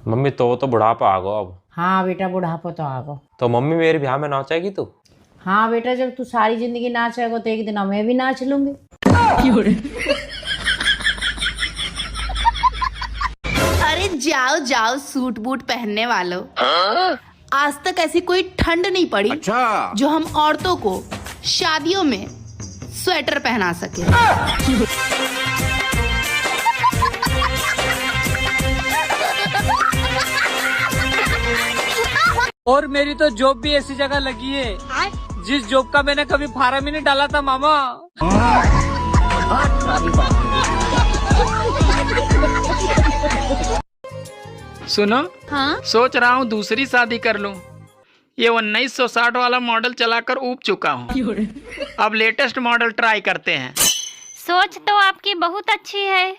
Mummy तो बुढ़ापा आ गो अब। हाँ बेटा, बुढ़ापा तो आ गो। तो मम्मी मेरे ब्याह में नाचेगी तू? हाँ बेटा, जब तू सारी जिंदगी नाचेगा तो एक दिन मैं भी नाच लूंगी। अरे जाओ जाओ सूट बूट पहनने वालों, आज तक ऐसी कोई ठंड नहीं पड़ी जो हम औरतों को शादियों में स्वेटर पहना सके। और मेरी तो जॉब भी ऐसी जगह लगी है जिस जॉब का मैंने कभी फार्म ही नहीं डाला था मामा। सुनो, हाँ? सोच रहा हूँ दूसरी शादी कर लूँ। ये 1960 वाला मॉडल चलाकर ऊब चुका हूँ। अब लेटेस्ट मॉडल ट्राई करते हैं। सोच तो आपकी बहुत अच्छी है,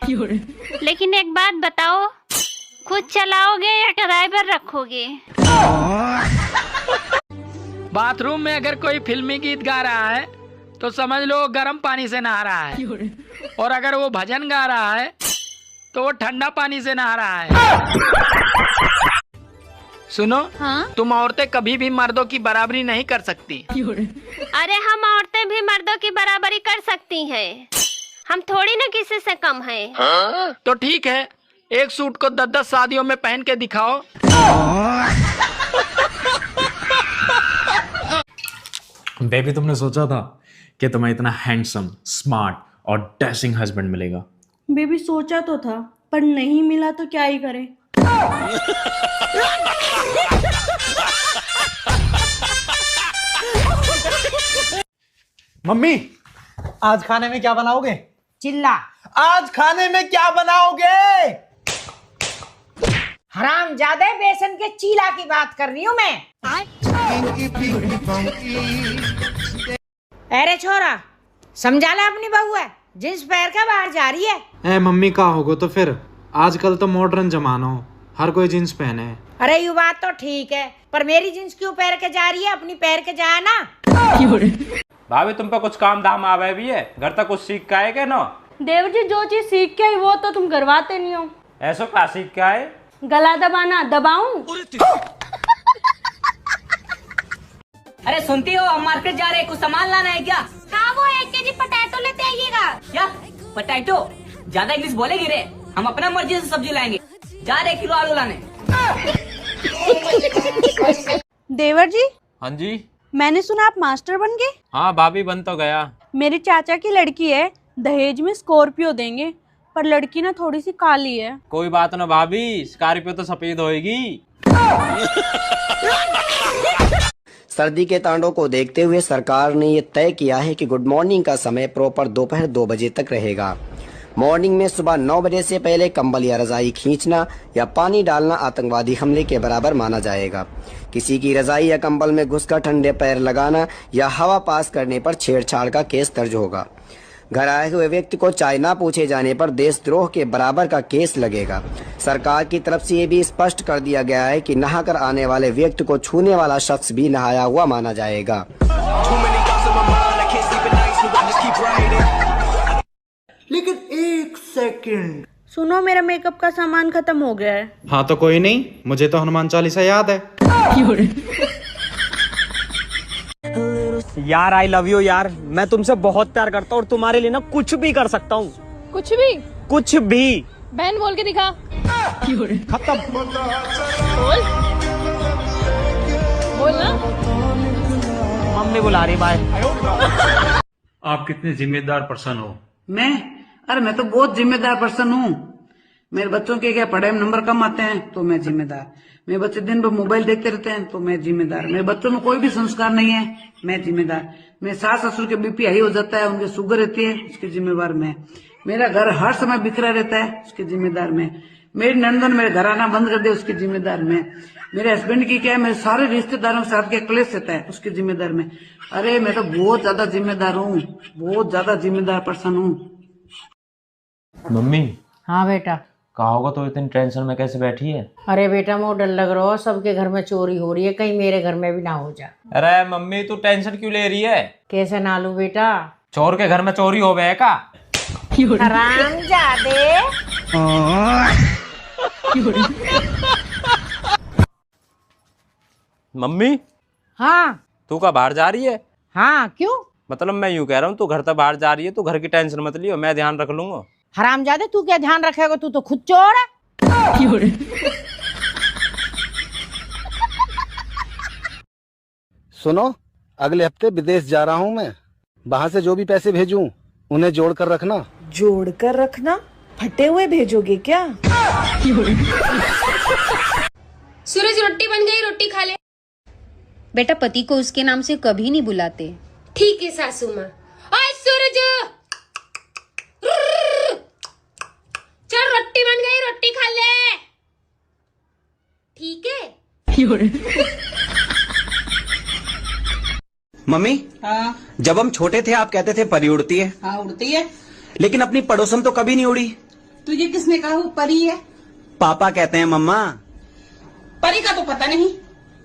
लेकिन एक बात बताओ, खुद चलाओगे या ड्राइवर रखोगे? बाथरूम में अगर कोई फिल्मी गीत गा रहा है तो समझ लो गर्म पानी से नहा रहा है, और अगर वो भजन गा रहा है तो वो ठंडा पानी से नहा रहा है। सुनो, हाँ? तुम औरतें कभी भी मर्दों की बराबरी नहीं कर सकती। अरे हम औरतें भी मर्दों की बराबरी कर सकती हैं। हम थोड़ी ना किसी से कम हैं। तो ठीक है, एक सूट को 10-10 शादियों में पहन के दिखाओ। बेबी, तुमने सोचा था कि तुम्हें इतना हैंडसम, स्मार्ट और डैशिंग हस्बैंड मिलेगा? बेबी सोचा तो था, पर नहीं मिला तो क्या ही करें। मम्मी, आज खाने में क्या बनाओगे? चिल्ला। आज खाने में क्या बनाओगे? हरामजादे, बेसन के चीला की बात कर रही हूँ मैं। अरे छोरा, समझा ले अपनी बहू है, जींस पहन के बाहर जा रही है। ए मम्मी, का होगा तो फिर? आजकल तो मॉडर्न जमाना हो, हर कोई जींस पहने। अरे ये बात तो ठीक है, पर मेरी जींस क्यों पहन के जा रही है? अपनी पैर के जाए ना। भाभी, तुम पे कुछ काम धाम आवे भी है? घर तक कुछ सीख के आए क्या ना? देव जी, जो चीज सीख के आई वो तो तुम करवाते नहीं हो। ऐसा क्या सीख के आए? गला दबाना दबाऊं? अरे सुनती हो, हम मार्केट जा रहे हैं, कुछ सामान लाना है क्या? हाँ, वो 1 केजी पोटैटो लेते आइएगा। क्या पोटैटो? ज्यादा इंग्लिश बोलेगी रे, हम अपना मर्जी से सब्जी लाएंगे। जा रहे किलो आलू लाने। देवर जी, हाँ जी। मैंने सुना आप मास्टर बन गए। हाँ भाभी, बन तो गया। मेरे चाचा की लड़की है, दहेज में स्कॉर्पियो देंगे, पर लड़की ना थोड़ी सी काली है। कोई बात ना भाभी, स्कॉर्पियो तो सफेद होएगी। सर्दी के तांडव को देखते हुए सरकार ने ये तय किया है कि गुड मॉर्निंग का समय प्रॉपर दोपहर 2 बजे तक रहेगा। मॉर्निंग में सुबह 9 बजे से पहले कंबल या रजाई खींचना या पानी डालना आतंकवादी हमले के बराबर माना जाएगा। किसी की रजाई या कंबल में घुसकर ठंडे पैर लगाना या हवा पास करने पर छेड़छाड़ का केस दर्ज होगा। घर आए हुए व्यक्ति को चाय ना पूछे जाने पर देशद्रोह के बराबर का केस लगेगा। सरकार की तरफ से ये भी स्पष्ट कर दिया गया है कि नहाकर आने वाले व्यक्ति को छूने वाला शख्स भी नहाया हुआ माना जाएगा। लेकिन एक सेकंड, सुनो, मेरा मेकअप का सामान खत्म हो गया है। हाँ तो कोई नहीं, मुझे तो हनुमान चालीसा याद है। यार आई लव यू यार, मैं तुमसे बहुत प्यार करता हूँ और तुम्हारे लिए ना कुछ भी कर सकता हूँ। कुछ भी? कुछ भी। बहन बोल के दिखा। खत्म। बोल ना। मम्मी बुला रही, बाय। आप कितने जिम्मेदार पर्सन हो? मैं? अरे मैं तो बहुत जिम्मेदार पर्सन हूँ। मेरे बच्चों के क्या पढ़ाई में नंबर कम आते हैं तो मैं जिम्मेदार। मेरे बच्चे दिन भर मोबाइल देखते रहते हैं तो मैं जिम्मेदार। मेरे बच्चों में कोई भी संस्कार नहीं है, मैं जिम्मेदार। मेरे सास ससुर के बीपी हाई हो जाता है, उनके शुगर रहती है, उसकी जिम्मेवार मैं। मेरा घर हर समय बिखरा रहता है, उसकी जिम्मेदार मैं। मेरी नंदन मेरे घर आना बंद कर दे, उसकी जिम्मेदार मैं। मेरे हस्बैंड की क्या है, मेरे सारे रिश्तेदारों के साथ क्या क्लेश रहता है, उसकी जिम्मेदार मैं। अरे मैं तो बहुत ज्यादा जिम्मेदार हूँ, बहुत ज्यादा जिम्मेदार पर्सन हूँ। मम्मी। हाँ बेटा। कहा होगा तो इतनी टेंशन में कैसे बैठी है? अरे बेटा, मुझे डर लग रहा है, सबके घर में चोरी हो रही है, कहीं मेरे घर में भी ना हो जाए। अरे मम्मी, तू टेंशन क्यों ले रही है? कैसे ना लूं बेटा? चोर के घर में चोरी हो गए का? हरामजादे। मम्मी हाँ तू का बाहर जा रही है? हाँ क्यों? मतलब मैं यूं कह रहा हूँ, तू घर तक बाहर जा रही है, तू घर की टेंशन मत लियो, मैं ध्यान रख लूंगा। हरामजादे, तू क्या ध्यान रखेगा? तू तो खुद चोर है। सुनो, अगले हफ्ते विदेश जा रहा हूँ मैं। वहाँ से जो भी पैसे भेजूं उन्हें जोड़ कर रखना। जोड़ कर रखना? फटे हुए भेजोगे क्या? सूरज रोटी बन गई, रोटी खा ले। बेटा पति को उसके नाम से कभी नहीं बुलाते। ठीक है सासू माँ। ओए सूरज, चल रोटी बन गई, रोटी खा ले। ठीक है। मम्मी, जब हम छोटे थे आप कहते थे परी उड़ती है। हाँ उड़ती है। लेकिन अपनी पड़ोसन तो कभी नहीं उड़ी। तुझे किसने कहा वो परी है? पापा कहते हैं मम्मा। परी का तो पता नहीं,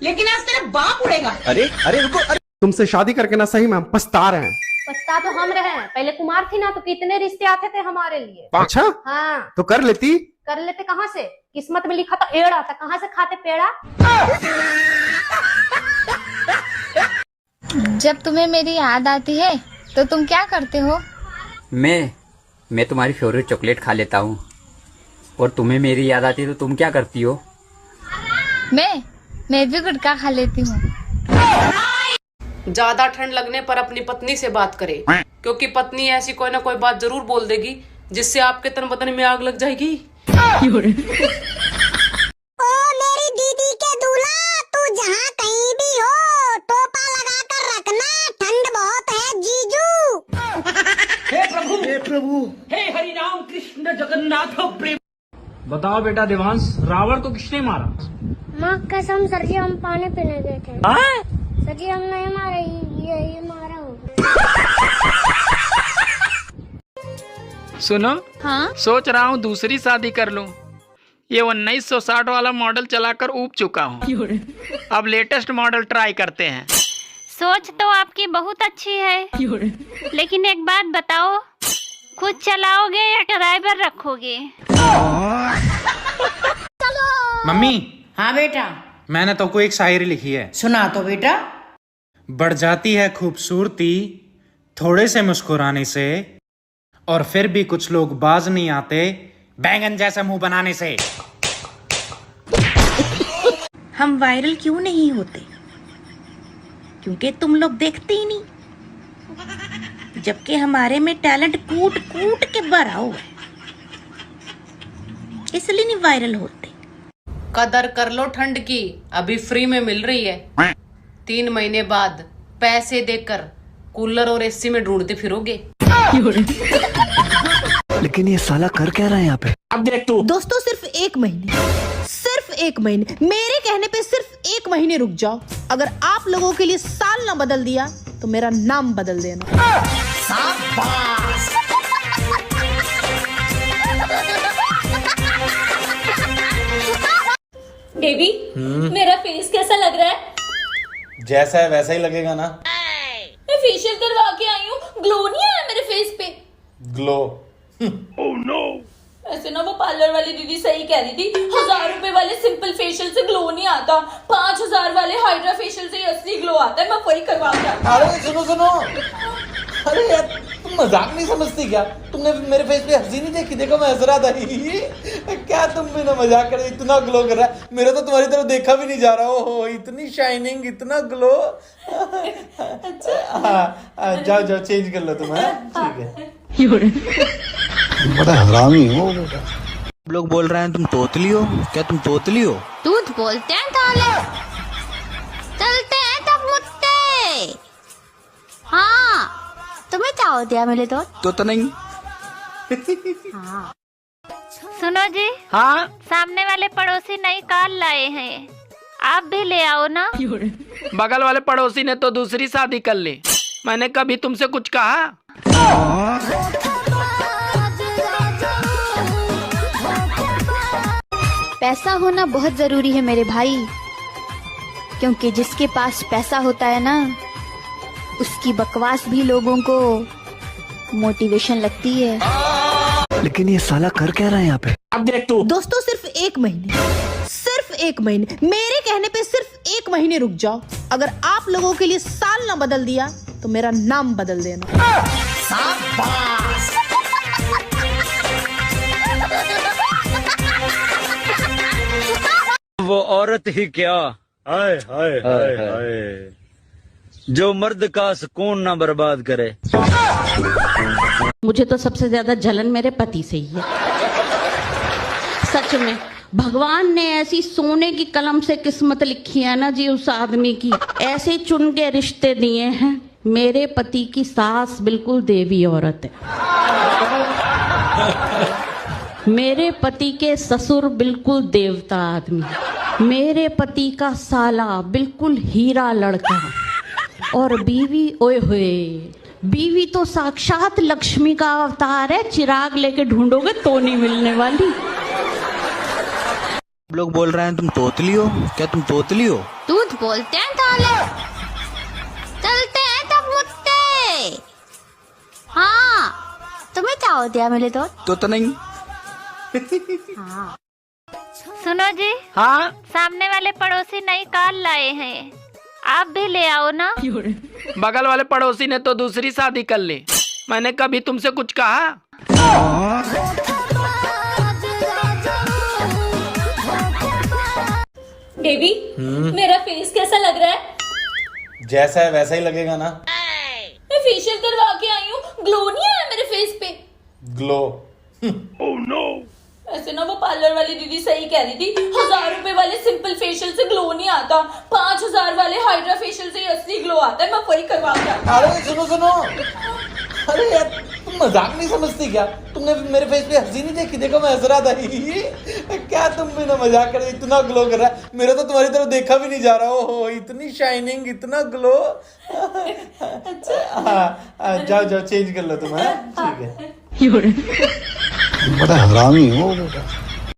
लेकिन आज तेरा बाप उड़ेगा। अरे अरे रुको, अरे तुमसे शादी करके ना सही में हम पछता रहे हैं। पछता तो हम रहे हैं, पहले कुमार थी ना तो कितने रिश्ते आते थे हमारे लिए। अच्छा, हाँ तो कर लेती। कर लेते कहाँ से? किस्मत में लिखा था एड़ा था, कहाँ से खाते पेड़ा। जब तुम्हें मेरी याद आती है तो तुम क्या करते हो? मैं तुम्हारी फेवरेट चॉकलेट खा लेता हूँ। और तुम्हें मेरी याद आती है तो तुम क्या करती हो? मैं भी गुटखा खा लेती हूँ। ज्यादा ठंड लगने पर अपनी पत्नी से बात करे, क्योंकि पत्नी ऐसी कोई ना कोई बात जरूर बोल देगी जिससे आपके तन बदन में आग लग जाएगी। ओ मेरी दीदी के दूल्हा, तू जहाँ कहीं भी हो टोपा लगा कर रखना, ठंड बहुत है जीजू। हे प्रभु, हे हरि राम कृष्ण जगन्नाथ प्रेम। बताओ बेटा देवांश, रावण को किसने मारा? माँ कसम सर जी, हम पानी पीने गए थे। सर जी हम नहीं मारे, ये मारा होगा। सुनो, हाँ सोच रहा हूँ दूसरी शादी कर लूँ। ये 1960 वाला मॉडल चलाकर ऊब चुका हूँ। अब लेटेस्ट मॉडल ट्राई करते हैं। सोच तो आपकी बहुत अच्छी है, लेकिन एक बात बताओ, खुद चलाओगे या ड्राइवर रखोगे? मम्मी, हाँ बेटा, मैंने तो कोई एक शायरी लिखी है। सुना तो बेटा। बढ़ जाती है खूबसूरती थोड़े से मुस्कुराने से, और फिर भी कुछ लोग बाज नहीं आते बैंगन जैसा मुंह बनाने से। हम वायरल क्यों नहीं होते? क्योंकि तुम लोग देखते ही नहीं, जबकि हमारे में टैलेंट कूट कूट के भरा हुआ है, इसलिए नहीं वायरल होते। कदर कर लो ठंड की, अभी फ्री में मिल रही है। 3 महीने बाद पैसे देकर कूलर और एसी में ढूंढते फिरोगे। लेकिन ये साला कर क्या रहा है यहाँ पे? अब देख तू। दोस्तों सिर्फ 1 महीने, सिर्फ 1 महीने, मेरे कहने पे सिर्फ 1 महीने रुक जाओ। अगर आप लोगों के लिए साल ना बदल दिया तो मेरा नाम बदल देना। बेबी, मेरा फेस कैसा लग रहा है? जैसा है वैसा ही लगेगा ना। मैं फेशियल करवा के आई हूँ, ग्लो नहीं आया मेरे फेस पे। ग्लो। ऐसे ना वो पार्लर वाली दीदी सही कह रही थी, 1000 रुपए वाले सिंपल फेशियल से ग्लो नहीं आता, 5000 वाले हाइड्रा फेशियल से असली ग्लो आता है। मैं वही करवा के आता हूं। अरे सुनो सुनो, अरे यार तुम मजाक नहीं समझती क्या? तुमने मेरे फेस पे हंसी नहीं देखी? देखो मैं हंस रहा था। क्या तुम भी ना मजाक कर रहे? इतना ग्लो कर रहा है, मेरा तो तुम्हारी तरफ देखा भी नहीं जा रहा। ओहो, इतनी शाइनिंग, इतना ग्लो। हाँ, जाओ जाओ चेंज कर लो तुम। ठीक है। बड़ा हरामी हो बेटा। लोग बोल रहे हैं तुम तोतली हो। क्या तुम तोतली हो? दूध बोलते हैं ताले, चलते हैं तब मुत्ते। हाँ, तुम्हें क्या हो दिया मेरे तो नहीं। हाँ। सुनो जी, हाँ सामने वाले पड़ोसी नई कार लाए हैं, आप भी ले आओ ना। बगल वाले पड़ोसी ने तो दूसरी शादी कर ली, मैंने कभी तुमसे कुछ कहा? पैसा होना बहुत जरूरी है मेरे भाई, क्योंकि जिसके पास पैसा होता है ना, उसकी बकवास भी लोगों को मोटिवेशन लगती है। लेकिन ये साला कर क्या रहा है यहाँ पे? अब देख तू। दोस्तों सिर्फ 1 महीने, सिर्फ एक महीने, मेरे कहने पे सिर्फ 1 महीने रुक जाओ। अगर आप लोगों के लिए साल ना बदल दिया तो मेरा नाम बदल देना। वो औरत ही क्या, हाय हाय हाय हाय, जो मर्द का सुकून ना बर्बाद करे। मुझे तो सबसे ज्यादा जलन मेरे पति से ही है। सच में भगवान ने ऐसी सोने की कलम से किस्मत लिखी है ना जी उस आदमी की, ऐसे चुन के रिश्ते दिए हैं। मेरे पति की सास बिल्कुल देवी औरत है, मेरे पति के ससुर बिल्कुल देवता आदमी, मेरे पति का साला बिल्कुल हीरा लड़का, और बीवी ओए होए, बीवी तो साक्षात लक्ष्मी का अवतार है। चिराग लेके ढूंढोगे तो नहीं मिलने वाली। लोग बोल रहे हैं तुम तोतली हो, क्या तुम तोतली हो? दूध बोलते हैं ताले, चलते हैं तब मुझते। हाँ, तुम्हें क्या हो दिया मेरे तो नहीं। हाँ। सुनो जी, हाँ, सामने वाले पड़ोसी नई कार लाए हैं, आप भी ले आओ ना। बगल वाले पड़ोसी ने तो दूसरी शादी कर ली, मैंने कभी तुमसे कुछ कहा? बेबी, मेरा फेस कैसा लग रहा है? जैसा है वैसा ही लगेगा ना। मैं फेशियल करवा के आई हूँ, ग्लो नहीं आया मेरे फेस पे। ग्लो? Oh no. ऐसे ना वो पार्लर वाली दीदी सही कह रही थी, 1000 रुपए वाले सिंपल फेशियल से ग्लो नहीं आता, 5000 वाले हाइड्रा फेशियल से असली ग्लो आता है। मैं वही करवा के आई। अरे सुनो सुनो, अरे यार तुम मजाक नहीं समझती क्या? तुमने मेरे फेस पे हंसी नहीं देखी? देखो मैं हंस रहा था। क्या तुम भी ना मजाक कर रहे? इतना ग्लो कर रहा है, मेरा तो तुम्हारी तरफ देखा भी नहीं जा रहा। ओहो, इतनी शाइनिंग, इतना ग्लो। हाँ, जाओ जाओ चेंज कर लो तुम। ठीक है। बड़ा हरामी हो बेटा।